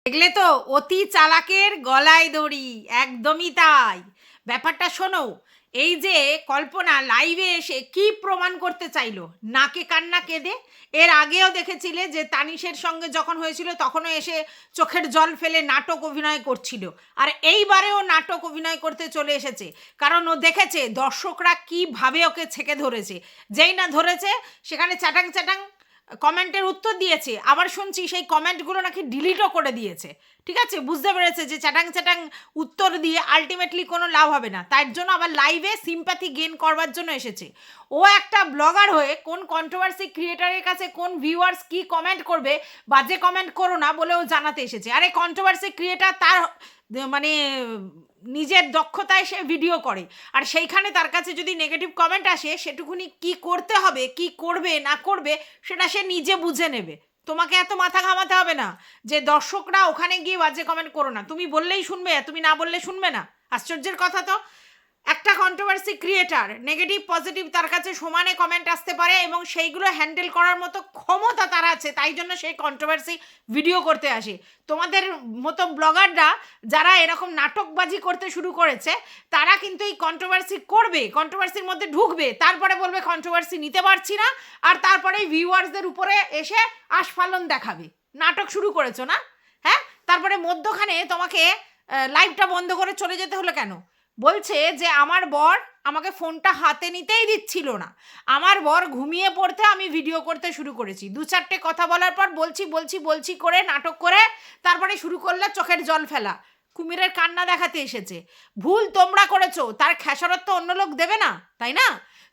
দেখলে তো, অতি চালাকের গলায় দড়ি, একদমই তাই। ব্যাপারটা শোনো, এই যে কল্পনা লাইভে এসে কি প্রমাণ করতে চাইলো, নাকে কান্না কেঁদে। এর আগেও দেখেছিলে যে তানিশের সঙ্গে যখন হয়েছিল তখনও এসে চোখের জল ফেলে নাটক অভিনয় করছিল, আর এইবারেও নাটক অভিনয় করতে চলে এসেছে। কারণ ও দেখেছে দর্শকরা কিভাবে ওকে ছেঁকে ধরেছে। যেই না ধরেছে সেখানে চ্যাটাং চ্যাটাং কমেন্টের উত্তর দিয়েছে, আবার শুনছি সেই কমেন্টগুলো নাকি ডিলিটও করে দিয়েছে। ঠিক আছে, বুঝতে পেরেছে যে চ্যাটাং চ্যাটাং উত্তর দিয়ে আলটিমেটলি কোনো লাভ হবে না, তার জন্য আবার লাইভে সিম্প্যাথি গেইন করবার জন্য এসেছে। ও একটা ব্লগার হয়ে কোন কন্ট্রোভার্সি ক্রিয়েটারের কাছে কোন ভিউয়ার্স কি কমেন্ট করবে, বাজে কমেন্ট করো না বলেও জানাতে এসেছে। আরে কন্ট্রোভার্সি ক্রিয়েটার তার মানে নিজের দক্ষতায় সে ভিডিও করে, আর সেইখানে তার কাছে যদি নেগেটিভ কমেন্ট আসে সেটুকুনি কি করতে হবে, কি করবে না করবে সেটা সে নিজে বুঝে নেবে। তোমাকে এত মাথা ঘামাতে হবে না যে দর্শকরা ওখানে গিয়ে বাজে কমেন্ট করো না, তুমি বললেই শুনবে, তুমি না বললে শুনবে না। আশ্চর্যের কথা তো। একটা কন্ট্রোভার্সি ক্রিয়েটার নেগেটিভ পজিটিভ তার কাছে সমানে কমেন্ট আসতে পারে এবং সেইগুলো হ্যান্ডেল করার মতো ক্ষমতা তার আছে, তাই জন্য সেই কন্ট্রোভার্সি ভিডিও করতে আসে। তোমাদের মতো ব্লগাররা যারা এরকম নাটকবাজি করতে শুরু করেছে তারা কিন্তু এই কন্ট্রোভার্সি করবে, কন্ট্রোভার্সির মধ্যে ঢুকবে, তারপরে বলবে কন্ট্রোভার্সি নিতে পারছি না, আর তারপরে ভিউয়ার্সদের উপরে এসে আস্ফালন দেখাবে। নাটক শুরু করেছো না? হ্যাঁ, তারপরে মধ্যখানে তোমাকে লাইভটা বন্ধ করে চলে যেতে হলো কেন? বলছে যে আমার বর আমাকে ফোনটা হাতে নিতেই দিচ্ছিল না, আমার বর ঘুমিয়ে পড়তে আমি ভিডিও করতে শুরু করেছি। দু চারটে কথা বলার পর বলছি বলছি বলছি করে নাটক করে তারপরে শুরু করলে চোখের জল ফেলা, কুমিরের কান্না দেখাতে এসেছে। ভুল তোমরা করেছো, তার খেসারত তো অন্য লোক দেবে না, তাই না?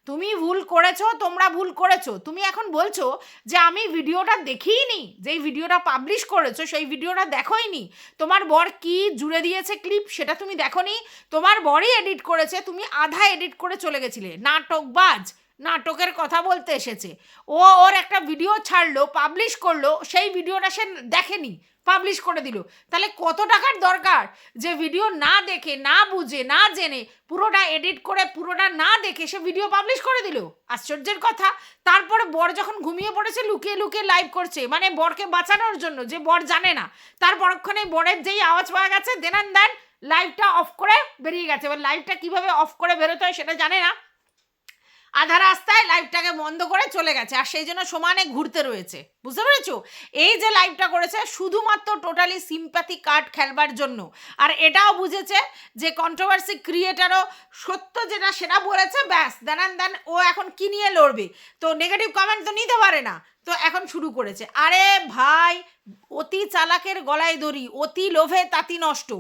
তুমি ভুল করেছো, তোমরা ভুল করেছো। তুমি এখন বলছো যে আমি ভিডিওটা দেখিইনি, যেই ভিডিওটা পাবলিশ করেছো সেই ভিডিওটা দেখোইনি, তোমার বর কি জুড়ে দিয়েছে ক্লিপ সেটা তুমি দেখোনি, তোমার বরই এডিট করেছে, তুমি আধা এডিট করে চলে গেছিলে। নাটকবাজ, নাটকের কথা বলতে এসেছে। ও ওর একটা ভিডিও ছাড়লো, পাবলিশ করলো, সেই ভিডিওটা সে দেখেনি, পাবলিশ করে দিল। তাহলে কত টাকার দরকার যে ভিডিও না দেখে না বুঝে না জেনে পুরোটা এডিট করে পুরোটা না দেখে সে ভিডিও পাবলিশ করে দিল। আশ্চর্যের কথা। তারপরে বর যখন ঘুমিয়ে পড়েছে লুকিয়ে লুকিয়ে লাইভ করছে, মানে বরকে বাঁচানোর জন্য, যে বর জানে না। তার পরক্ষণে বরের যেই আওয়াজ পাওয়া গেছে দেন লাইভটা অফ করে বেরিয়ে গেছে। এবার লাইভটা কিভাবে অফ করে বেরোতে হয় সেটা জানে না, আধা রাস্তায় লাইভটাকে বন্ধ করে চলে গেছে, আর সেই জন্য সমানে ঘুরতে রয়েছে। বুঝতে পেরেছো? এই যে লাইভটা করেছে শুধুমাত্র টোটালি সিম্প্যাথি কার্ড খেলবার জন্য, আর এটাও বুঝেছে যে কন্ট্রোভার্সি ক্রিয়েটারও সত্য যেটা সেটা বলেছে, ব্যাস দেন ও এখন কি নিয়ে লড়বে? তো নেগেটিভ কমেন্ট তো নিতে পারে না, তো এখন শুরু করেছে। আরে ভাই, অতি চালাকের গলায় দড়ি, অতি লোভে তাতি নষ্ট।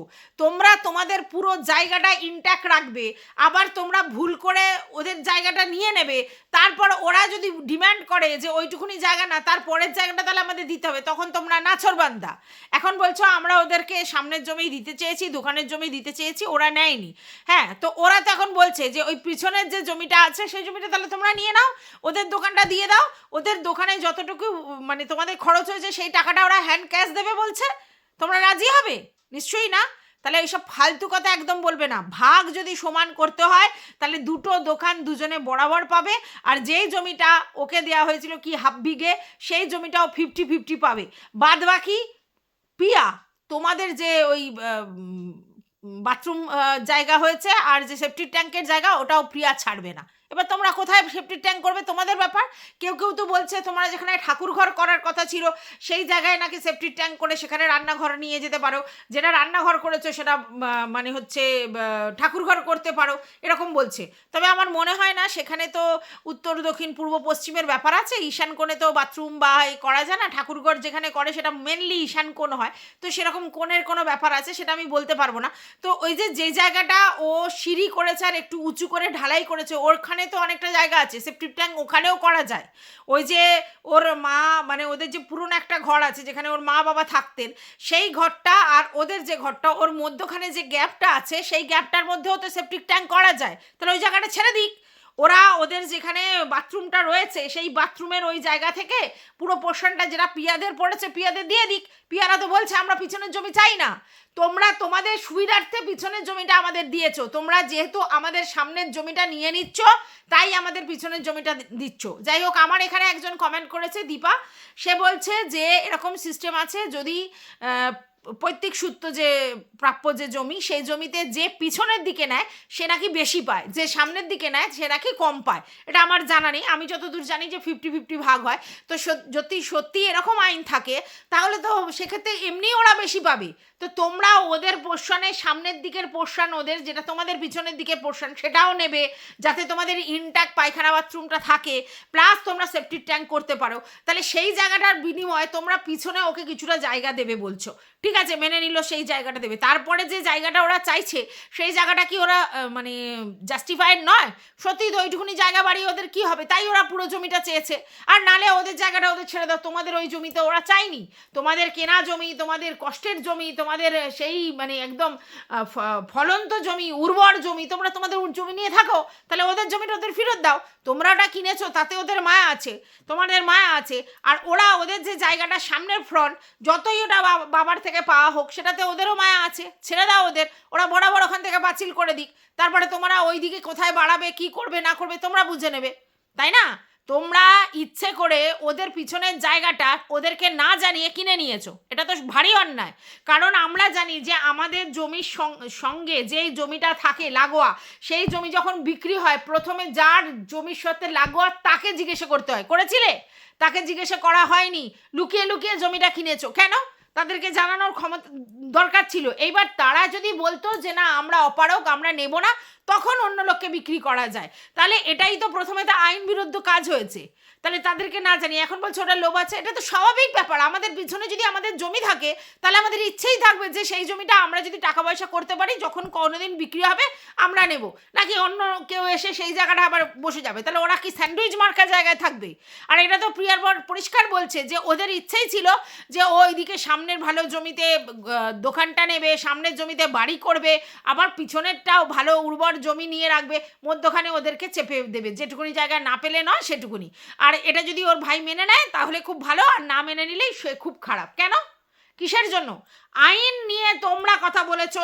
তোমরা তোমাদের পুরো জায়গাটা ইনট্যাক্ট রাখবে, আবার তোমরা ভুল করে ওদের জায়গাটা নিয়ে নেবে, তারপর ওরা যদি ডিমান্ড করে যে ওইটুকুনি জায়গা না, তার পরের জায়গাটা তাহলে আমাদের দিতে হবে, তখন তোমরা নাছরবান্দা। এখন বলছো আমরা ওদেরকে সামনের জমি দিতে চেয়েছি, দোকানের জমি দিতে চেয়েছি, ওরা নেয়নি। হ্যাঁ, তো ওরা তো এখন বলছে যে ওই পিছনের যে জমিটা আছে সেই জমিটা তাহলে তোমরা নিয়ে নাও, ওদের দোকানটা দিয়ে দাও, ওদের দোকানে যতটুকু মানে তোমাদের খরচ হয়েছে সেই টাকাটা ওরা হ্যান্ড ক্যাশ দেবে বলছে। তোমরা রাজি হবে? নিশ্চয়ই না। তাহলে এইসব ফালতু কথা একদম বলবে না। ভাগ যদি সমান করতে হয় তাহলে দুটো দোকান দুজনে বরাবর পাবে, আর যেই জমিটা ওকে দেওয়া হয়েছিল কি হাফ বিঘে, সেই জমিটাও 50-50 পাবে। বাদ বাকি পিয়া তোমাদের যে ওই বাথরুম জায়গা হয়েছে আর যে সেপ্টিক ট্যাঙ্কের জায়গা, ওটাও প্রিয়া ছাড়বে না। এবার তোমরা কোথায় সেপ্টিক ট্যাঙ্ক করবে তোমাদের ব্যাপার। কেউ কেউ তো বলছে তোমরা যেখানে ঠাকুর ঘর করার কথা ছিল সেই জায়গায় নাকি সেপ্টিক ট্যাঙ্ক করে সেখানে রান্নাঘর নিয়ে যেতে পারো, যেটা রান্নাঘর করেছো সেটা মানে হচ্ছে ঠাকুর ঘর করতে পারো, এরকম বলছে। তবে আমার মনে হয় না, সেখানে তো উত্তর দক্ষিণ পূর্ব পশ্চিমের ব্যাপার আছে, ঈশান কোণে তো বাথরুম বা করা যায় না, ঠাকুরঘর যেখানে করে সেটা মেনলি ঈশান কোণ হয়, তো সেরকম কোণের কোনো ব্যাপার আছে সেটা আমি বলতে পারবো না। তো ওই যে জায়গাটা ও সিঁড়ি করেছে আর একটু উঁচু করে ঢালাই করেছে, ওখানে তো অনেকটা জায়গা আছে, সেপ্টিক ট্যাঙ্ক ওখানেও করা যায়। ওই যে ওর মা মানে ওদের যে পুরনো একটা ঘর আছে যেখানে ওর মা বাবা থাকতেন, সেই ঘরটা আর ওদের যে ঘরটা, ওর মধ্যখানে যে গ্যাপটা আছে সেই গ্যাপটার মধ্যেও তো সেপ্টিক ট্যাঙ্ক করা যায়। তাহলে ওই জায়গাটা ছেড়ে দিক। ওরা ওদের যেখানে বাথরুমটা রয়েছে সেই বাথরুমের ওই জায়গা থেকে পুরো পোর্শনটা যেটা পিয়াদের পড়েছে পিয়াদের দিয়ে দিক। পিয়ারা তো বলছে আমরা পিছনের জমি চাই না। তোমরা তোমাদের সুবিধার্থে পিছনের জমিটা আমাদের দিয়েছো, তোমরা যেহেতু আমাদের সামনের জমিটা নিয়ে নিচ্ছ তাই আমাদের পিছনের জমিটা দিচ্ছ। যাই হোক, আমার এখানে একজন কমেন্ট করেছে দীপা, সে বলছে যে এরকম সিস্টেম আছে, যদি পৈতৃক সূত্র যে প্রাপ্য যে জমি, সেই জমিতে যে পিছনের দিকে নেয় সে নাকি বেশি পায়, যে সামনের দিকে নেয় সে নাকি কম পায়। এটা আমার জানা নেই, আমি যতদূর জানি যে 50-50 ভাগ হয়। তো যদি সত্যি এরকম আইন থাকে তাহলে তো সেক্ষেত্রে এমনি ওরা বেশি পাবে। তো তোমরা ওদের পোর্শনের সামনের দিকের পোর্শন, ওদের যেটা তোমাদের পিছনের দিকের পোর্শন সেটাও নেবে, যাতে তোমাদের ইনট্যাক্ট পায়খানা বাথরুমটা থাকে, প্লাস তোমরা সেপ্টিক ট্যাঙ্ক করতে পারো। তাহলে সেই জায়গাটার বিনিময়ে তোমরা পিছনে ওকে কিছুটা জায়গা দেবে বলছো, ঠিক আছে, মেনে নিল সেই জায়গাটা দেবে। তারপরে যে জায়গাটা ওরা চাইছে সেই জায়গাটা কি ওরা মানে জাস্টিফাইড নয়? সত্যি তো ওইটুকুনি জায়গা বাড়িয়ে ওদের কি হবে, তাই ওরা পুরো জমিটা চেয়েছে। আর নালে ওদের জায়গাটা ওদের ছেড়ে দাও, তোমাদের ওই জমিতে ওরা চায়নি, তোমাদের কেনা জমি, তোমাদের কষ্টের জমি, তোমাদের সেই মানে একদম ফলন্ত জমি, উর্বর জমি, তোমরা তোমাদের জমি নিয়ে থাকো, তাহলে ওদের জমিটা ওদের ফেরত দাও। তোমরা ওটা কিনেছো তাতে ওদের মায়া আছে, তোমাদের মায়া আছে। আর ওরা ওদের যে জায়গাটা সামনের ফ্রন্ট, যতই ওটা বাবার থেকে পাওয়া হোক সেটাতে ওদেরও মায়া আছে, ছেড়ে দাও ওদের, ওরা বরাবর ওখান থেকে বাতিল করে দিক। তারপরে তোমরা ওই দিকে কোথায় বাড়াবে, কি করবে না করবে তোমরা বুঝে নেবে, তাই না? তোমরা ইচ্ছে করে ওদের পিছনের জায়গাটা ওদেরকে না জানিয়ে কিনে নিয়েছো, এটা তো ভারী অন্যায়। কারণ আমরা জানি যে আমাদের জমির সঙ্গে যেই জমিটা থাকে লাগোয়া, সেই জমি যখন বিক্রি হয় প্রথমে যার জমির সাথে লাগোয়া তাকে জিজ্ঞাসা করতে হয়। করেছিলে? তাকে জিজ্ঞাসা করা হয়নি, লুকিয়ে লুকিয়ে জমিটা কিনেছো কেন? তাদেরকে জানানোর ক্ষমতা দরকার ছিল। এইবার তারা যদি বলতো যে না আমরা অপারগ, আমরা নেব না, তখন অন্য লোককে বিক্রি করা যায়। তাহলে এটাই তো প্রথমে তো আইন বিরুদ্ধ কাজ হয়েছে। তাহলে তাদেরকে না জানিয়ে এখন বলছে ওটা লোভ আছে, এটা তো স্বাভাবিক ব্যাপার। আমাদের পিছনে যদি আমাদের জমি থাকে তাহলে আমাদের ইচ্ছেই থাকবে যে সেই জমিটা আমরা যদি টাকা পয়সা করতে পারি, যখন কোনোদিন বিক্রি হবে আমরা নেব, নাকি অন্য কেউ এসে সেই জায়গাটা আবার বসে যাবে। তাহলে ওরা কি স্যান্ডউইচ মার্কা জায়গায় থাকবে? আর এটা তো প্রিয়ার পরিষ্কার বলছে যে ওদের ইচ্ছেই ছিল যে ওইদিকে সামনের ভালো জমিতে দোকানটা নেবে, সামনের জমিতে বাড়ি করবে, আবার পিছনেরটাও ভালো উর্বর জমি নিয়ে রাখবে, মধ্যখানে ওদেরকে চেপে দেবে, যেটুকুনি জায়গা না পেলে নয় সেটুকুনি। আর এটা যদি ওর ভাই মেনে নেয় তাহলে খুব ভালো, আর না মেনে নিলেই সে খুব খারাপ। কেন? কিসের জন্য? আইন নিয়ে তোমরা কথা বলেছ,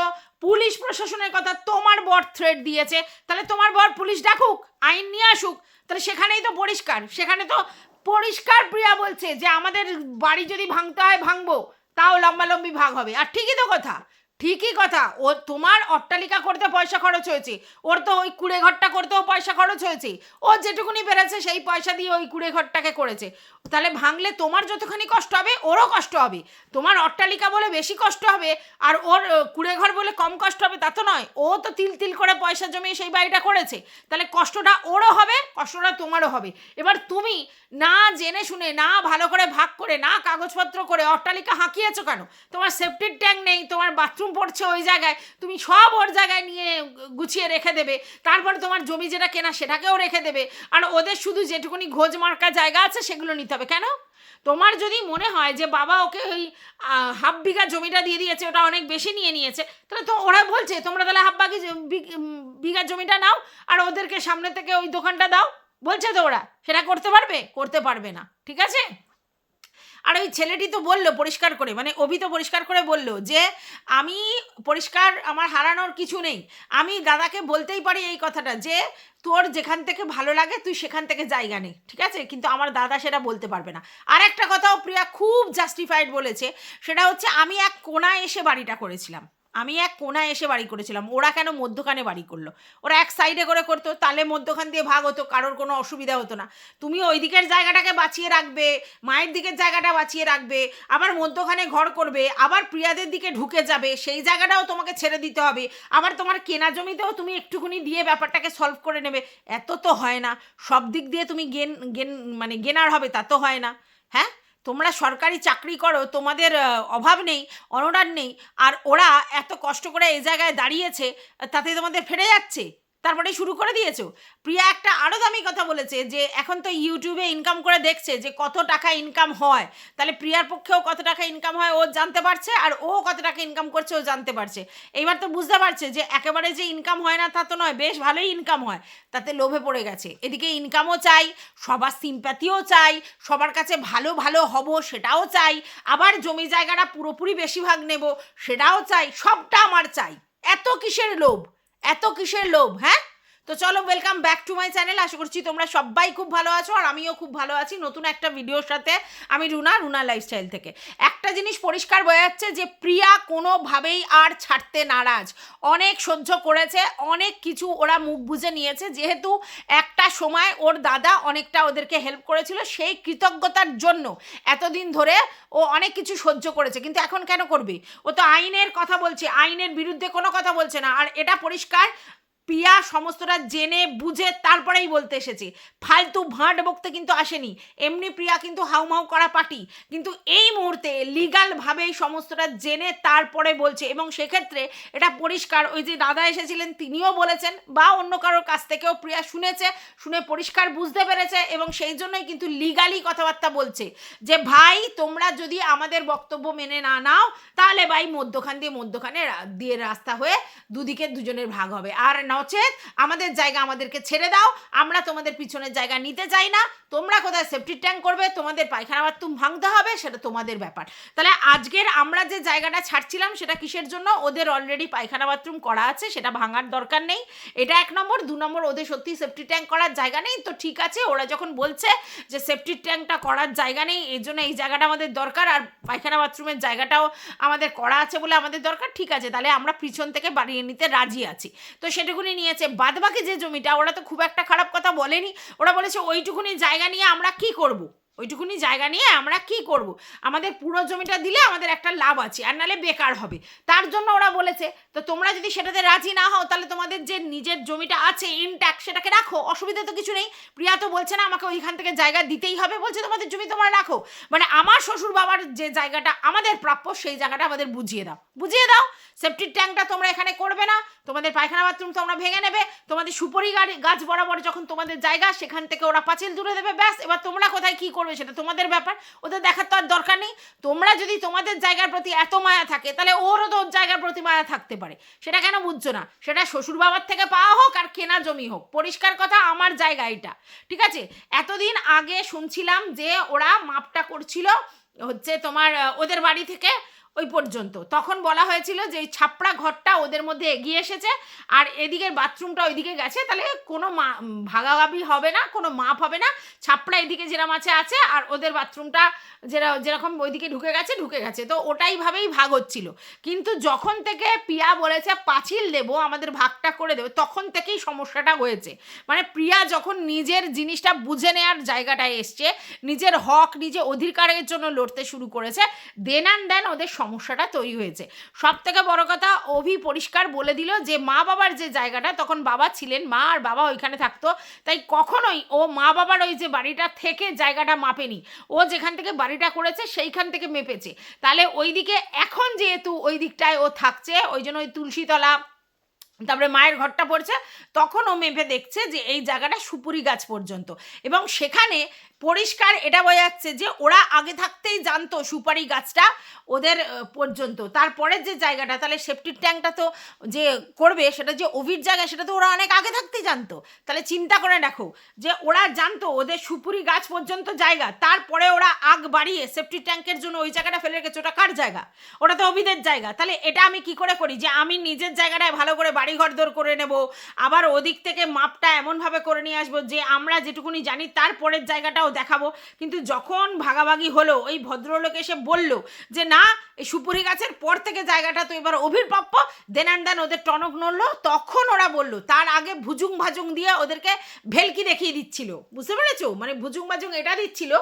পুলিশ প্রশাসনের কথা তোমার বর থ্রেট দিয়েছে, তাহলে তোমার বর পুলিশ ডাকুক, আইন নিয়ে আসুক, তাহলে সেখানেই তো পরিষ্কার, সেখানে তো পরিষ্কার প্রিয়া বলছে যে আমাদের বাড়ি যদি ভাঙতে হয় ভাঙবো, তাও লম্বালম্বি ভাগ হবে। আর ঠিকই তো কথা, ঠিকই কথা। ও তোমার অট্টালিকা করতে পয়সা খরচ হয়েছে, ওর তো ওই কুড়ে ঘরটা করতেও পয়সা খরচ হয়েছে, ও যেটুকুনি বেড়েছে সেই পয়সা দিয়ে ওই কুড়ে ঘরটাকে করেছে। তাহলে ভাঙলে তোমার যতখানি কষ্ট হবে ওরও কষ্ট হবে। তোমার অট্টালিকা বলে বেশি কষ্ট হবে আর ওর কুড়ে ঘর বলে কম কষ্ট হবে তা তো নয়। ও তো তিল তিল করে পয়সা জমিয়ে সেই বাড়িটা করেছে, তাহলে কষ্টটা ওরও হবে, কষ্টটা তোমারও হবে। এবার তুমি না জেনে শুনে, না ভালো করে ভাগ করে, না কাগজপত্র করে অট্টালিকা হাঁকিয়েছো কেন? তোমার সেপ্টিক ট্যাঙ্ক নেই, তোমার বাথরুম পড়ছে ওই জায়গায়, তুমি সব ওর জায়গায় নিয়ে গুছিয়ে রেখে দেবে, তারপরে তোমার জমি যেটা কেনা সেটাকেও রেখে দেবে, আর ওদের শুধু যেটুকুনি ঘোজ মার্কা জায়গা আছে সেগুলো নিতে হবে। কেন? তোমার যদি মনে হয় যে বাবা ওকে ওই হাফ বিঘা জমিটা দিয়ে দিয়েছে, ওটা অনেক বেশি নিয়ে নিয়েছে, তাহলে তো ওরা বলছে তোমরা তাহলে হাফ বিঘা জমিটা নাও আর ওদেরকে সামনে থেকে ওই দোকানটা দাও, বলছে তো ওরা। সেটা করতে পারবে? করতে পারবে না, ঠিক আছে? আর ওই ছেলেটি তো বললো পরিষ্কার করে, মানে অভি তো পরিষ্কার করে বললো যে আমি পরিষ্কার, আমার হারানোর কিছু নেই, আমি দাদাকে বলতেই পারি এই কথাটা যে তোর যেখান থেকে ভালো লাগে তুই সেখান থেকে জায়গা নেই, ঠিক আছে, কিন্তু আমার দাদা সেটা বলতে পারবে না। আর একটা কথাও প্রিয়া খুব জাস্টিফাইড বলেছে, সেটা হচ্ছে আমি এক কোণায় এসে বাড়িটা করেছিলাম, আমি এক কোণায় এসে বাড়ি করেছিলাম, ওরা কেন মধ্যখানে বাড়ি করলো? ওরা এক সাইডে করে করতো, তাহলে মধ্যখান দিয়ে ভাগ হতো, কারোর কোনো অসুবিধা হতো না। তুমি ওই দিকের জায়গাটাকে বাঁচিয়ে রাখবে, মায়ের দিকের জায়গাটা বাঁচিয়ে রাখবে, আবার মধ্যখানে ঘর করবে, আবার প্রিয়াদের দিকে ঢুকে যাবে, সেই জায়গাটাও তোমাকে ছেড়ে দিতে হবে, আবার তোমার কেনা জমিতেও তুমি একটুকুনি দিয়ে ব্যাপারটাকে সলভ করে নেবে। এত তো হয় না, সব দিক দিয়ে তুমি মানে গেনার হবে তা তো হয় না। হ্যাঁ, তোমরা সরকারি চাকরি করো, তোমাদের অভাব নেই, অনড়ার নেই, আর ওরা এত কষ্ট করে এই জায়গায় দাঁড়িয়েছে, তাতে তোমাদের ফেরে যাচ্ছে, তারপরে শুরু করে দিয়েছো। প্রিয়া একটা আরও দামি কথা বলেছে যে এখন তো ইউটিউবে ইনকাম করে দেখছে যে কত টাকা ইনকাম হয়, তাহলে প্রিয়ার পক্ষেও কত টাকা ইনকাম হয় ও জানতে পারছে, আর ও কত টাকা ইনকাম করছে ও জানতে পারছে। এইবার তো বুঝতে পারছে যে একেবারে যে ইনকাম হয় না তা তো নয়, বেশ ভালোই ইনকাম হয়, তাতে লোভে পড়ে গেছে। এদিকে ইনকামও চাই, সবার সিম্প্যাথিও চাই, সবার কাছে ভালো ভালো হব সেটাও চাই, আবার জমি জায়গাটা পুরোপুরি বেশিরভাগ নেব সেটাও চাই, সবটা আমার চাই। এত কিসের লোভ, এত কিসের লোভ? হ্যাঁ, তো চলো, welcome back to my channel. আশা করছি তোমরা সবাই খুব ভালো আছো, আর আমিও খুব ভালো আছি। নতুন একটা ভিডিওর সাথে আমি রুনা লাইফস্টাইল থেকে। একটা জিনিস পরিষ্কার বোঝা যাচ্ছে যে প্রিয়া কোনোভাবেই আর ছাড়তে নারাজ। অনেক সহ্য করেছে, অনেক কিছু ওরা মুখ বুজে নিয়েছে, যেহেতু একটা সময় ওর দাদা অনেকটা ওদেরকে হেল্প করেছিল, সেই কৃতজ্ঞতার জন্য এতদিন ধরে ও অনেক কিছু সহ্য করেছে। কিন্তু এখন কেন করবে? ও তো আইনের কথা বলছে, আইনের বিরুদ্ধে কোনো কথা বলছে না। আর এটা পরিষ্কার প্রিয়া সমস্তটা জেনে বুঝে তারপরেই বলতে এসেছে, ফালতু ভাঁট বকতে কিন্তু আসেনি। এমনি প্রিয়া কিন্তু হাউমাউ করা পার্টি, কিন্তু এই মুহূর্তে লিগালভাবেই সমস্তটা জেনে তারপরে বলছে। এবং সেক্ষেত্রে এটা পরিষ্কার, ওই যে দাদা এসেছিলেন তিনিও বলেছেন, বা অন্য কারোর কাছ থেকেও প্রিয়া শুনেছে, শুনে পরিষ্কার বুঝতে পেরেছে, এবং সেই জন্যই কিন্তু লিগালি কথাবার্তা বলছে যে ভাই তোমরা যদি আমাদের বক্তব্য মেনে না নাও, তাহলে ভাই মধ্যখানে দিয়ে রাস্তা হয়ে দুদিকে দুজনের ভাগ হবে। আর নচেত আমাদের জায়গা আমাদেরকে ছেড়ে দাও, আমরা তোমাদের পিছনের জায়গা নিতে চাই না। তোমরা কোথায় সেফটি ট্যাঙ্ক করবে, তোমাদের পায়খানা বাথরুম ভাঙতে হবে, সেটা তোমাদের ব্যাপার। তাহলে আজকের আমরা যে জায়গাটা ছাড়ছিলাম সেটা কিসের জন্য? ওদের অলরেডি পায়খানা বাথরুম করা আছে, সেটা ভাঙার দরকার নেই। এটা 1 নম্বর। 2 নম্বর, ওদের সত্যি সেফটি ট্যাঙ্ক করার জায়গা নেই, তো ঠিক আছে, ওরা যখন বলছে যে সেফটি ট্যাঙ্কটা করার জায়গা নেই, এই জন্য এই জায়গাটা আমাদের দরকার, আর পায়খানা বাথরুমের জায়গাটাও আমাদের করা আছে বলে আমাদের দরকার, ঠিক আছে, তাহলে আমরা পিছন থেকে বাড়িয়ে নিতে রাজি আছি। তো সেটুকুনি নিয়েছে। বাদবাকি যে জমিটা, ওরা তো খুব একটা খারাপ কথা বলেনি। ওরা বলেছে ওইটুকুনি জায়গা নিয়ে আমরা কি করব, ওইটুকুনি জায়গা নিয়ে আমরা কি করব, আমাদের পুরো জমিটা দিলে আমাদের একটা লাভ আছে, আর নাহলে বেকার হবে, তার জন্য ওরা বলেছে। তো তোমরা যদি সেটাতে রাজি না হও, তাহলে তোমাদের যে নিজের জমিটা আছে ইনট্যাক্ট, সেটাকে রাখো, অসুবিধা তো কিছু নেই। প্রিয়া তো বলছে না আমাকে ওইখান থেকে জায়গা দিতেই হবে, বলছে তোমাদের জমি তোমরা রাখো। মানে আমার শ্বশুর বাবার যে জায়গাটা আমাদের প্রাপ্য, সেই জায়গাটা আমাদের বুঝিয়ে দাও। সেফটির ট্যাঙ্কটা তোমরা এখানে করবে না, তোমাদের পায়খানা বাথরুম তোমরা ভেঙে নেবে, তোমাদের সুপারি গাছ বরাবর যখন তোমাদের জায়গা, সেখান থেকে ওরা পাঁচিল দূরে দেবে, ব্যাস। এবার তোমরা কোথায় কি করবে সেটা তোমাদের ব্যাপার, ওদের দেখার তো আর দরকার নেই। তোমরা যদি তোমাদের জায়গার প্রতি এত মায়া থাকে, তাহলে ওরও তো ওর জায়গার প্রতি মায়া থাকতে পারে, সেটা কেন বুঝছো না? সেটা শ্বশুর বাবার থেকে পাওয়া হোক আর কেনা জমি হোক, পরিষ্কার কথা আমার জায়গা এটা, ঠিক আছে। এতদিন আগে শুনছিলাম যে ওরা মাপটা করছিল হচ্ছে তোমার ওদের বাড়ি থেকে ওই পর্যন্ত, তখন বলা হয়েছিল যে এই ছাপড়া ঘরটা ওদের মধ্যে এগিয়ে এসেছে, আর এদিকের বাথরুমটা ওইদিকে গেছে, তাহলে কোনো ভাগাভাগি হবে না, কোনো মাপ হবে না, ছাপড়া এদিকে যেরকম আছে, আর ওদের বাথরুমটা যেরকম ওইদিকে ঢুকে গেছে, তো ওটাই ভাবেই ভাগ হচ্ছিল। কিন্তু যখন থেকে প্রিয়া বলেছে পাঁচিল দেবো, আমাদের ভাগটা করে দেবে, তখন থেকেই সমস্যাটা হয়েছে। মানে প্রিয়া যখন নিজের জিনিসটা বুঝে নেওয়ার জায়গাটায় এসছে, নিজের হক নিজে অধিকারের জন্য লড়তে শুরু করেছে, দেন ওদের সমস্যাটা তৈরি হয়েছে। সব থেকে বড় কথা, অভি পরিষ্কার বলে দিল যে মা বাবার যে জায়গাটা, তখন বাবা ছিলেন, মা আর বাবা ওইখানে থাকতো, তাই কখনোই ও মা বাবার ওই যে বাড়িটা থেকে জায়গাটা মাপেনি, ও যেখান থেকে বাড়িটা করেছে সেইখান থেকে মেপেছে। তাহলে ওইদিকে এখন যেহেতু ওই দিকটায় ও থাকছে, ওই জন্য ওই তুলসীতলা, তারপরে মায়ের ঘরটা পড়ছে, তখন ও মেপে দেখছে যে এই জায়গাটা সুপুরি গাছ পর্যন্ত, এবং সেখানে পরিষ্কার এটা বোঝা যাচ্ছে যে ওরা আগে থাকতেই জানতো সুপারি গাছটা ওদের পর্যন্ত। তারপরের যে জায়গাটা, তাহলে সেফটির ট্যাঙ্কটা তো যে করবে, সেটা যে ওভির জায়গা, সেটা তো ওরা অনেক আগে থাকতেই জানতো। তাহলে চিন্তা করে দেখো যে ওরা জানতো ওদের সুপুরি গাছ পর্যন্ত জায়গা, তারপরে ওরা আগ বাড়িয়ে সেফটির ট্যাঙ্কের জন্য ওই জায়গাটা ফেলে রেখেছে। ওটা কার জায়গা? ওটা তো অভিদের জায়গা। তাহলে এটা আমি কি করে করি যে আমি নিজের জায়গাটায় ভালো করে বাড়িঘর দর করে নেব, আবার ওদিক থেকে মাপটা এমনভাবে করে নিয়ে আসবো যে আমরা যেটুকুনি জানি তারপরের জায়গাটাও দেখাবো। কিন্তু যখন ভাগাভাগি হলো, ওই ভদ্রলোক এসে বলল যে না, এই সুপুরি গাছের পর থেকে জায়গাটা তো এবার অভির প্রাপ্য, দেন ওদের টনক নড়লো, তখন ওরা বলল। তার আগে ভুজুং ভাজুং দিয়ে ওদেরকে ভেলকি দেখিয়ে দিচ্ছিল, বুঝতে পেরেছো? মানে ভুজুং ভাজুং এটা দিচ্ছিল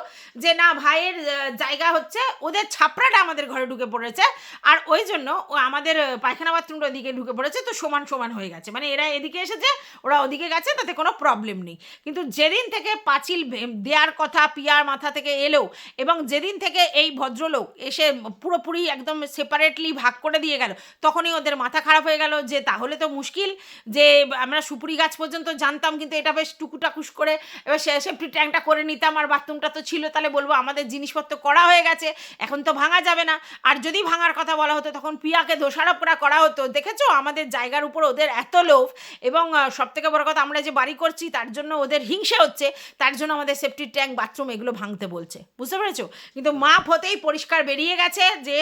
যে না, ভাইয়ের জায়গা হচ্ছে, ওদের ছাপড়াটা আমাদের ঘরে ঢুকে পড়েছে, আর ওই জন্য ও আমাদের পায়খানা বাথরুমটা ওদিকে ঢুকে পড়েছে, তো সমান সমান হয়ে গেছে, মানে এরা এদিকে এসেছে ওরা ওদিকে গেছে, তাতে কোনো প্রবলেম নেই। কিন্তু যেদিন থেকে পাঁচিল দেওয়ার কথা পিয়ার মাথা থেকে এলো, এবং যেদিন থেকে এই ভদ্রলোক এসে পুরোপুরি একদম সেপারেটলি ভাগ করে দিয়ে গেল, তখনই ওদের মাথা খারাপ হয়ে গেল যে তাহলে তো মুশকিল, যে আমরা সুপুরি গাছ পর্যন্ত জানতাম, কিন্তু এটা বেশ টুকুটাকুস করে এবার সেফটি ট্যাঙ্কটা করে নিতাম, আর বাথরুমটা তো ছিল, তাহলে বলবো আমাদের জিনিসপত্র করা হয়ে গেছে, এখন তো ভাঙা যাবে না। আর যদি ভাঙার কথা বলা হতো, তখন পিয়াকে দোষারোপ করা হতো, দেখেছো আমাদের জায়গার উপর ওদের এত লোভ, এবং সব থেকে বড় কথা, আমরা যে বাড়ি করছি তার জন্য ওদের হিংসে হচ্ছে, তার জন্য আমাদের সেফটি ট্যাঙ্ক বাথরুম এগুলো ভাঙতে বলছে, বুঝতে পেরেছো? কিন্তু মাপ হতেই পরিষ্কার বেরিয়ে গেছে যে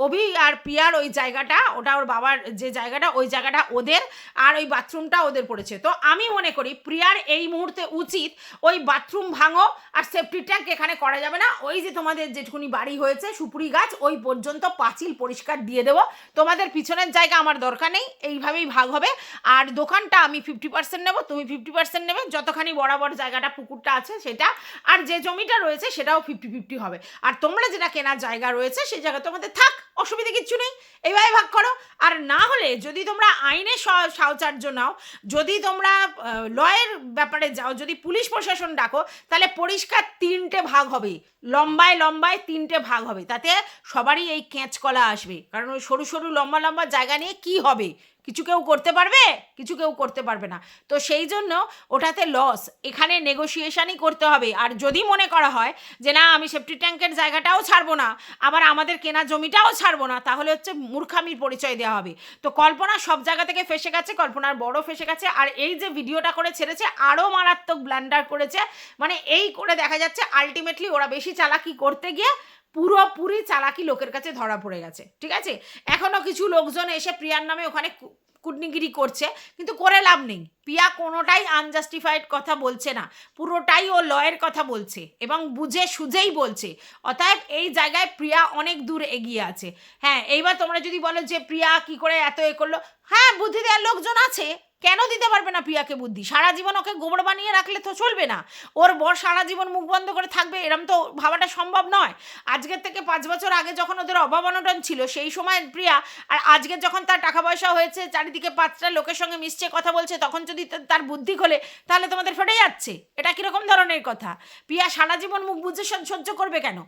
অভি আর প্রিয়ার ওই জায়গাটা, ওটা ওর বাবার যে জায়গাটা, ওই জায়গাটা ওদের, আর ওই বাথরুমটা ওদের পড়েছে। তো আমি মনে করি প্রিয়ার এই মুহূর্তে উচিত ওই বাথরুম ভাঙো, আর সেফটি ট্যাঙ্ক এখানে করা যাবে না। ওই যে তোমাদের যেটুকুনি বাড়ি হয়েছে সুপুরি গাছ ওই পর্যন্ত পাঁচিল পরিষ্কার দিয়ে দেবো, তোমাদের পিছনের জায়গা আমার দরকার নেই, এইভাবেই ভাগ হবে। আর দোকানটা আমি 50% নেবো, তুমি 50% নেবে, যতখানি বরাবর জায়গাটা পুকুরটা আছে সেটা, আর যে জমিটা রয়েছে সেটাও 50-50 হবে। আর তোমরা যেটা কেনার জায়গা রয়েছে সেই জায়গা তোমাদের থাক, অসুবিধা কিচ্ছু নেই, এইভাবে ভাগ করো। আর না হলে যদি তোমরা আইনের সাহায্য নাও, যদি তোমরা লয়ের ব্যাপারে যাও, যদি পুলিশ প্রশাসন ডাকো, তাহলে পরিষ্কার 3টে ভাগ হবে, লম্বায় লম্বায় 3টে ভাগ হবে, তাতে সবারই এই কেঁচকলা আসবে। কারণ ওই সরু সরু লম্বা লম্বা জায়গা নিয়ে কি হবে, কিছু কেউ করতে পারবে, কিছু কেউ করতে পারবে না। তো সেই জন্য ওটাতে লস, এখানে নেগোসিয়েশনই করতে হবে। আর যদি মনে করা হয় যে না আমি সেফটি ট্যাঙ্কের জায়গাটাও ছাড়বো না, আবার আমাদের কেনা জমিটাও ছাড়বো না, তাহলে হচ্ছে মূর্খামির পরিচয় দেওয়া হবে। তো কল্পনা সব জায়গা থেকে ফেসে গেছে, কল্পনার বড় ফেসে গেছে। আর এই যে ভিডিওটা করে ছেড়েছে আরও মারাত্মক ব্লান্ডার করেছে, মানে এই করে দেখা যাচ্ছে আলটিমেটলি ওরা বেশি চালাকি করতে গিয়ে পুরোপুরি চালাকি লোকের কাছে ধরা পড়ে গেছে। ঠিক আছে, এখনও কিছু লোকজন এসে প্রিয়ার নামে ওখানে কুটনিগিরি করছে, কিন্তু করে লাভ নেই। প্রিয়া কোনোটাই আনজাস্টিফাইড কথা বলছে না, পুরোটাই ও লয়ের কথা বলছে এবং বুঝে সুঝেই বলছে। অতএব এই জায়গায় প্রিয়া অনেক দূর এগিয়ে আছে। হ্যাঁ, এইবার তোমরা যদি বলো যে প্রিয়া কি করে এত এ করলো, হ্যাঁ বুদ্ধি দেওয়ার লোকজন আছে, কেন দিতে পারবে না প্রিয়াকে বুদ্ধি? সারা জীবন ওকে গোবর বানিয়ে রাখলে তো চলবে না, ওর বর সারা জীবন মুখ বন্ধ করে থাকবে এরম তো ভাবাটা সম্ভব নয়। আজকের থেকে 5 বছর আগে যখন ওদের অভাব অনটন ছিল সেই সময় প্রিয়া, আর আজকে যখন তার টাকা পয়সা হয়েছে, চারিদিকে 5টা লোকের সঙ্গে মিশছে, কথা বলছে, তখন যদি তার বুদ্ধি খোলে তাহলে তোমাদের ফেটে যাচ্ছে। এটা কীরকম ধরনের কথা? প্রিয়া সারা জীবন মুখ বুঝে সহ্য করবে কেন?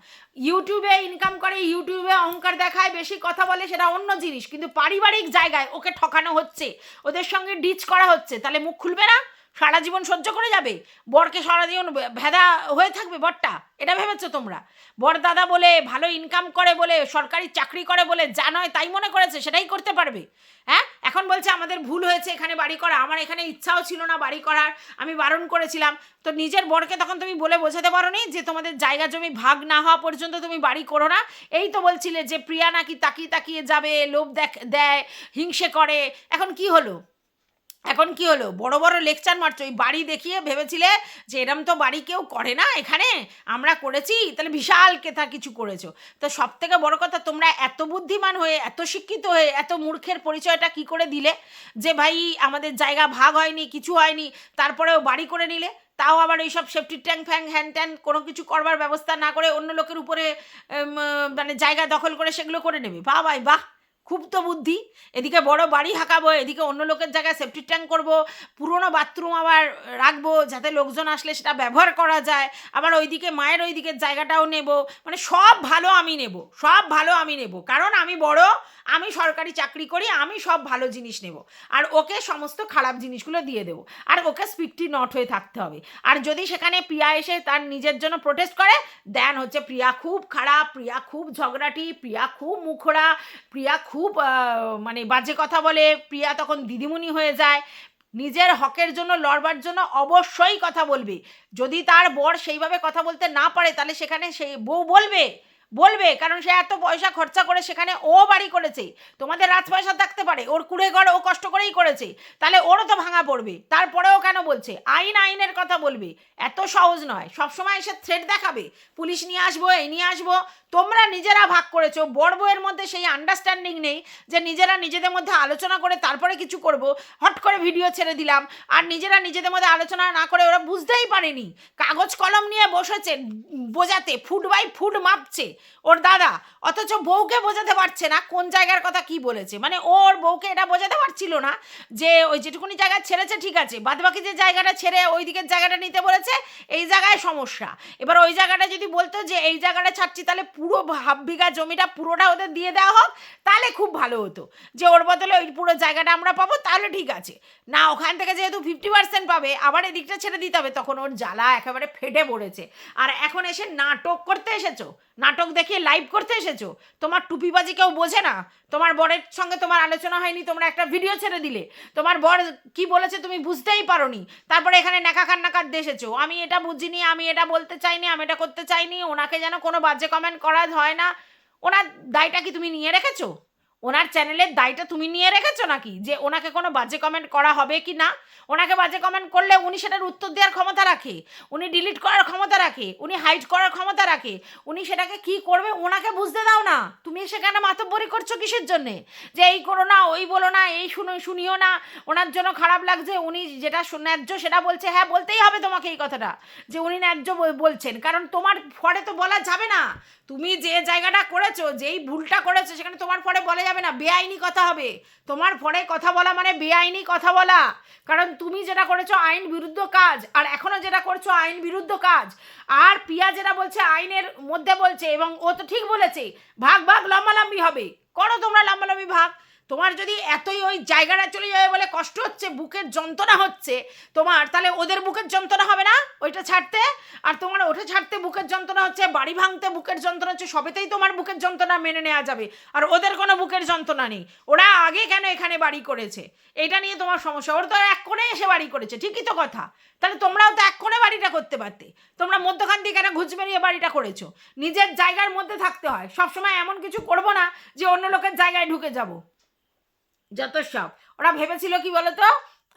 ইউটিউবে ইনকাম করে, ইউটিউবে অহংকার দেখায়, বেশি কথা বলে, সেটা অন্য জিনিস, কিন্তু পারিবারিক জায়গায় ওকে ঠকানো হচ্ছে, ওদের সঙ্গে ডিচ করা হচ্ছে, তাহলে মুখ খুলবে না? সারা জীবন সহ্য করে যাবে? বরকে সারা জীবন ভেদা হয়ে থাকবে বরটা? এটা ভেবেছো তোমরা? বর দাদা বলে, ভালো ইনকাম করে বলে, সরকারি চাকরি করে বলে, যা নয় তাই মনে করেছে সেটাই করতে পারবে? হ্যাঁ, এখন বলছে আমাদের ভুল হয়েছে এখানে বাড়ি করা, আমার এখানে ইচ্ছাও ছিল না বাড়ি করার, আমি বারণ করেছিলাম। তো নিজের বরকে তখন তুমি বলে বোঝাতে পারো নি যে তোমাদের জায়গা জমি ভাগ না হওয়া পর্যন্ত তুমি বাড়ি করো না? এই তো বলছিলে যে প্রিয়া নাকি তাকিয়ে তাকিয়ে যাবে, লোভ দেয়, হিংসে করে। এখন কি হলো? এখন কি হলো? বড় বড় লেকচার মারছো, ওই বাড়ি দেখিয়ে ভেবেছিলে যে এরম তো বাড়ি কেউ করে না, এখানে আমরা করেছি, তাহলে বিশাল কেথা কিছু করেছো। তো সব থেকে বড় কথা, তোমরা এত বুদ্ধিমান হয়ে, এত শিক্ষিত হয়ে, এত মূর্খের পরিচয়টা কি করে দিলে যে ভাই আমাদের জায়গা ভাগ হয়নি, কিছু হয়নি, তারপরেও বাড়ি করে নিলে? তাও আবার এইসব সেফটি ট্যাঙ্ক ফ্যাং হ্যান ত্যান কোনো কিছু করবার ব্যবস্থা না করে অন্য লোকের উপরে মানে জায়গা দখল করে সেগুলো করে নেবে। বাহ ভাই বাহ, খুব তো বুদ্ধি। এদিকে বড় বাড়ি হাঁকাবো, এদিকে অন্য লোকের জায়গায় সেফটি ট্যাঙ্ক করবো, পুরনো বাথরুম আবার রাখবো যাতে লোকজন আসলে সেটা ব্যবহার করা যায়, আবার ওইদিকে মায়ের ওই দিকের জায়গাটাও নেব, মানে সব ভালো আমি নেব, সব ভালো আমি নেব, কারণ আমি বড়, আমি সরকারি চাকরি করি, আমি সব ভালো জিনিস নেব, আর ওকে সমস্ত খারাপ জিনিসগুলো দিয়ে দেবো, আর ওকে স্পিকটি নট হয়ে থাকতে হবে। আর যদি সেখানে প্রিয়া এসে তার নিজের জন্য প্রোটেস্ট করে দেন, হচ্ছে প্রিয়া খুব খারাপ, প্রিয়া খুব ঝগড়াটি, প্রিয়া খুব মুখরা, প্রিয়া খুব মানে বাজে কথা বলে, প্রিয়া তখন দিদিমণি হয়ে যায়। নিজের হকের জন্য লড়বার জন্য অবশ্যই কথা বলবে। যদি তার বর সেইভাবে কথা বলতে না পারে তাহলে সেখানে সেই বউ বলবে, কারণ সে এত পয়সা খরচা করে সেখানে ও বাড়ি করেছে। তোমাদের রাজ পয়সা থাকতে পারে, ওর কুড়ে ঘর ও কষ্ট করেই করেছে, তাহলে ওরও তো ভাঙা পড়বে। তারপরেও কেন বলছে? আইনের কথা বলবে, এত সহজ নয়। সবসময় এসে থ্রেট দেখাবে, পুলিশ নিয়ে আসবো, এই নিয়ে আসবো। তোমরা নিজেরা ভাগ করেছো, বড় বউয়ের মধ্যে সেই আন্ডারস্ট্যান্ডিং নেই যে নিজেরা নিজেদের মধ্যে আলোচনা করে তারপরে কিছু করব। হট করে ভিডিও ছেড়ে দিলাম, আর নিজেরা নিজেদের মধ্যে আলোচনা না করে ওরা বুঝতেই পারেনি, কাগজ কলম নিয়ে বসেছে বোঝাতে, ফুট বাই ফুট মাপছে ওর দাদা, অথচ বউকে বোঝাতে পারছে না কোন জায়গার কথা কি বলেছে। মানে ওর বউকে এটা বোঝাতে পারছিল না যে ওই যেটুকুনি জায়গা ছেড়েছে ঠিক আছে, বাদবাকি যে জায়গাটা ছেড়ে ওই দিকের জায়গাটা নিতে বলেছে, এই জায়গায় সমস্যা। এবার ওই জায়গাটা যদি বলতো যে এই জায়গাটা ছাড়ছি, তাহলে পুরো হাফ বিঘা জমিটা পুরোটা ওদের দিয়ে দেওয়া হোক, তাহলে খুব ভালো হতো, যে ওর বদলে ওই পুরো জায়গাটা আমরা পাবো, তাহলে ঠিক আছে। না, ওখান থেকে যেহেতু 50% পাবে, আবার এদিকটা ছেড়ে দিতে হবে, তখন ওর জ্বালা একেবারে ফেটে পড়েছে। আর এখন এসে নাটক করতে এসেছো, নাটক দেখিয়ে লাইভ করতে এসেছো। তোমার টুপিবাজি কেউ বোঝে না? তোমার বরের সঙ্গে তোমার আলোচনা হয়নি, তোমরা একটা ভিডিও ছেড়ে দিলে, তোমার বর কি বলেছে তুমি বুঝতেই পারোনি, তারপরে এখানে নাকা কান্না কাঁদতে এসেছো, আমি এটা বুঝিনি, আমি এটা বলতে চাইনি, আমি এটা করতে চাইনি, ওনাকে যেন কোনো বাজে কমেন্ট করা হয় না। ওনার দায়টা কি তুমি নিয়ে রেখেছো? ওনার চ্যানেলের দায়টা তুমি নিয়ে রেখেছো নাকি যে ওনাকে কোনো বাজে কমেন্ট করা হবে কি না? ওনাকে বাজে কমেন্ট করলে উনি সেটার উত্তর দেওয়ার ক্ষমতা রাখে, উনি ডিলিট করার ক্ষমতা রাখে, উনি হাইড করার ক্ষমতা রাখে, উনি সেটাকে কি করবে ওনাকে বুঝতে দাও না। তুমি সেখানে মাতব্বরি করছো কিসের জন্যে? যে এই করো না, ওই বলো না, এই শুনিও না, ওনার জন্য খারাপ লাগছে, উনি যেটা ন্যায্য সেটা বলছে। হ্যাঁ, বলতেই হবে তোমাকে এই কথাটা যে উনি ন্যায্য বলছেন, কারণ তোমার ফরে তো বলা যাবে না। তুমি যে জায়গাটা করেছো, যেই ভুলটা করেছো, সেখানে তোমার ফরে বলা যাবে না, বেআইনি কথা হবে। তোমার ফরে কথা বলা মানে বেআইনি কথা বলা, কারণ তুমি যেটা করেছো আইন বিরুদ্ধ কাজ, আর এখনো যেটা করছো আইন বিরুদ্ধ কাজ। আর পিয়া যেটা বলছে আইনের মধ্যে বলছে, এবং ও তো ঠিক বলেছে, ভাগ ভাগ লম্বালম্বি হবে, করো তোমরা লম্বালম্বি ভাগ। তোমার যদি এতই ওই জায়গাটা চলে যাবে বলে কষ্ট হচ্ছে, বুকের যন্ত্রণা হচ্ছে তোমার, তাহলে ওদের বুকের যন্ত্রণা হবে না ওইটা ছাড়তে? আর তোমার ওটা ছাড়তে বুকের যন্ত্রণা হচ্ছে, বাড়ি ভাঙতে বুকের যন্ত্রণা হচ্ছে, সবেতেই তোমার বুকের যন্ত্রণা মেনে নেওয়া যাবে, আর ওদের কোনো বুকের যন্ত্রণা নেই। ওরা আগে কেন এখানে বাড়ি করেছে, এটা নিয়ে তোমার সমস্যা। ওরা তো এক কোণে এসে বাড়ি করেছে, ঠিকই তো কথা। তাহলে তোমরাও তো এক কোণে বাড়িটা করতে পারতে, তোমরা মধ্যখান দিয়ে কেন ঘুষ বেরিয়ে বাড়িটা করেছো? নিজের জায়গার মধ্যে থাকতে হয় সবসময়, এমন কিছু করবো না যে অন্য লোকের জায়গায় ঢুকে যাবো। যত সব ওরা ভেবেছিল কি বলতো,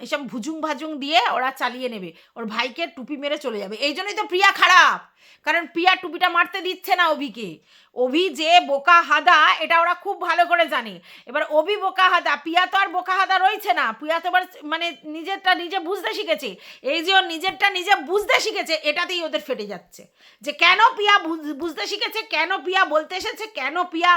এসব ভুজুং ভাজুং দিয়ে ওরা চালিয়ে নেবে, ওর ভাইকে টুপি মেরে চলে যাবে। এই জন্যই তো প্রিয়া খারাপ, কারণ প্রিয়া টুপিটা মারতে দিচ্ছে না অভিকে। অভি যে বোকা হাদা এটা ওরা খুব ভালো করে জানে। এবার অভি বোকা হাদা, প্রিয়া তো আর বোকা হাদা রয়েছে না। প্রিয়া তো এবার মানে নিজেরটা নিজে বুঝতে শিখেছে। এই যে ওর নিজেরটা নিজে বুঝতে শিখেছে, এটাতেই ওদের ফেটে যাচ্ছে যে কেন প্রিয়া বুঝতে শিখেছে, কেন প্রিয়া বলতে এসেছে, কেন প্রিয়া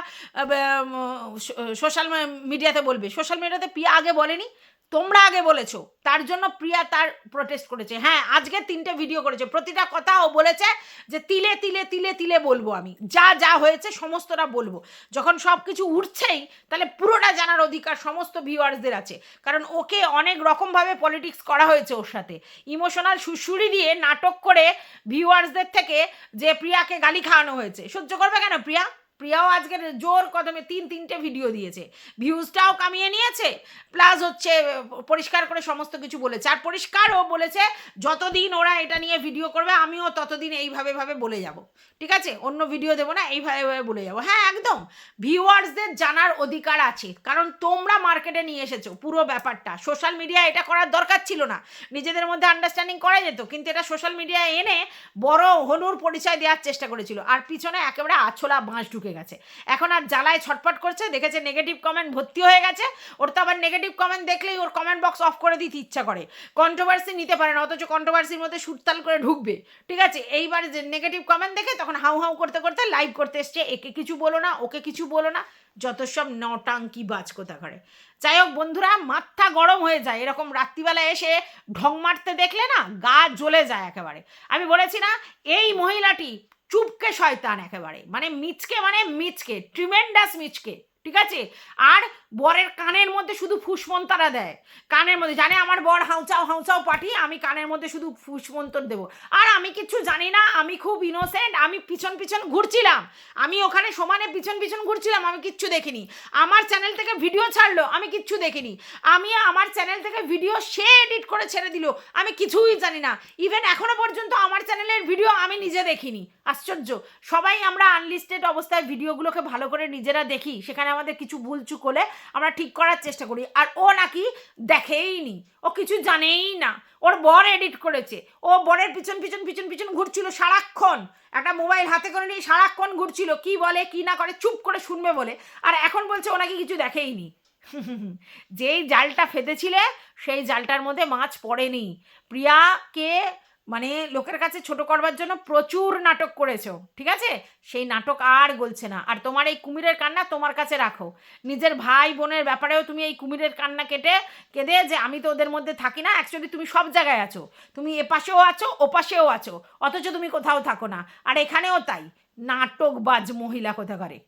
সোশ্যাল মিডিয়াতে বলবে। সোশ্যাল মিডিয়াতে প্রিয়া আগে বলেনি, তোমরা আগে বলেছো, তার জন্য প্রিয়া তার প্রোটেস্ট করেছে। হ্যাঁ, আজকে 3টে ভিডিও করেছে, প্রতিটা কথা ও বলেছে যে তিলে তিলে তিলে তিলে বলবো, আমি যা যা হয়েছে সমস্তটা বলবো। যখন সব কিছু উঠছেই, তাহলে পুরোটা জানার অধিকার সমস্ত ভিউয়ার্সদের আছে, কারণ ওকে অনেক রকমভাবে পলিটিক্স করা হয়েছে, ওর সাথে ইমোশনাল সুড়সুড়ি দিয়ে নাটক করে ভিউয়ার্সদের থেকে যে প্রিয়াকে গালি খাওয়ানো হয়েছে। সহ্য করবে কেন প্রিয়া? প্রিয়াও আজকে জোর কদমে 3টে ভিডিও দিয়েছে, ভিউজটাও কামিয়ে নিয়েছে, প্লাস হচ্ছে পরিষ্কার করে সমস্ত কিছু বলেছে। আর পরিষ্কারও বলেছে যতদিন ওরা এটা নিয়ে ভিডিও করবে আমিও ততদিন এইভাবে বলে যাব, ঠিক আছে, অন্য ভিডিও দেবো না, এইভাবে বলে যাব। হ্যাঁ, একদম ভিউয়ার্সদের জানার অধিকার আছে, কারণ তোমরা মার্কেটে নিয়ে এসেছো পুরো ব্যাপারটা। সোশ্যাল মিডিয়া এটা করার দরকার ছিল না, নিজেদের মধ্যে আন্ডারস্ট্যান্ডিং করা যেত, কিন্তু এটা সোশ্যাল মিডিয়ায় এনে বড় হনুর পরিচয় দেওয়ার চেষ্টা করেছিল, আর পিছনে একেবারে আছলা বাঁশ ঢুকে গেছে। এখন আর জ্বালায় ছটপট করছে, দেখেছে নেগেটিভ কমেন্ট ভর্তি হয়ে গেছে, ওর তো আবার নেগেটিভ কমেন্ট দেখলেই ওর কমেন্ট বক্স অফ করে দিতে ইচ্ছা করে, কন্ট্রোভার্সি নিতে পারে না, অথচ কন্ট্রোভার্সির মধ্যে সুরতাল করে ঢুকবে, ঠিক আছে। এইবার যে নেগেটিভ কমেন্ট দেখে তখন হাউ হাউ করতে করতে লাইভ করতে এসছে, একে কিছু বলো না, ওকে কিছু বলো না, যত সব নটাঙ্কি বাজ কোথা করে। যাই হোক বন্ধুরা, মাথা গরম হয়ে যায় এরকম রাত্রিবেলা এসে ঢং মারতে দেখলে না, গা জ্বলে যায় একেবারে। আমি বলেছি না, এই মহিলাটি চুপকে শয়তান একেবারে, মানে মিচকে ট্রিমেন্ডাস মিচকে, ঠিক আছে। আর বরের কানের মধ্যে শুধু ফুসমন্তরা দেয়, কানের মধ্যে জানে আমার বর হাউচাও পাঠি, আমি কানের মধ্যে শুধু ফুসমন্তর দেবো। আর আমি কিচ্ছু জানি না, আমি খুব ইনোসেন্ট, আমি পিছন ঘুরছিলাম, আমি ওখানে সমানে পিছন ঘুরছিলাম, আমি কিচ্ছু দেখিনি। আমার চ্যানেল থেকে ভিডিও ছাড়লো, আমি কিচ্ছু দেখিনি। আমি আমার চ্যানেল থেকে ভিডিও সে এডিট করে ছেড়ে দিল, আমি কিছুই জানি না। ইভেন এখনো পর্যন্ত আমার চ্যানেলের ভিডিও আমি নিজে দেখিনি। আশ্চর্য, সবাই আমরা আনলিস্টেড অবস্থায় ভিডিওগুলোকে ভালো করে নিজেরা দেখি, সেখানে আমাদের কিছু ভুল চুক হলে আমরা ঠিক করার চেষ্টা করি, আর ও নাকি দেখেই নি, ও কিছু জানেই না, ওর বর এডিট করেছে, ও বরের পিছন ঘুরছিল সারাক্ষণ, একটা মোবাইল হাতে করে নিয়ে সারাক্ষণ ঘুরছিল, কি বলে কি না করে চুপ করে শুনবে বলে, আর এখন বলছে ও নাকি কিছু দেখেই নি। যেই জালটা ফেঁদেছিলে সেই জালটার মধ্যে মাছ পড়েনি। প্রিয়াকে মানে লোকের কাছে ছোট করবার জন্য প্রচুর নাটক করেছো, ঠিক আছে, সেই নাটক আর গলছে না। আর তোমার এই কুমিরের কান্না তোমার কাছে রাখো, নিজের ভাই বোনের ব্যাপারেও তুমি এই কুমিরের কান্না কেঁদে যে আমি তো ওদের মধ্যে থাকি না, অ্যাকচুয়ালি তুমি সব জায়গায় আছো, তুমি এপাশেও আছো ওপাশেও আছো, অথচ তুমি কোথাও থাকো না। আর এখানেও তাই, নাটকবাজ মহিলা কোথাকারে।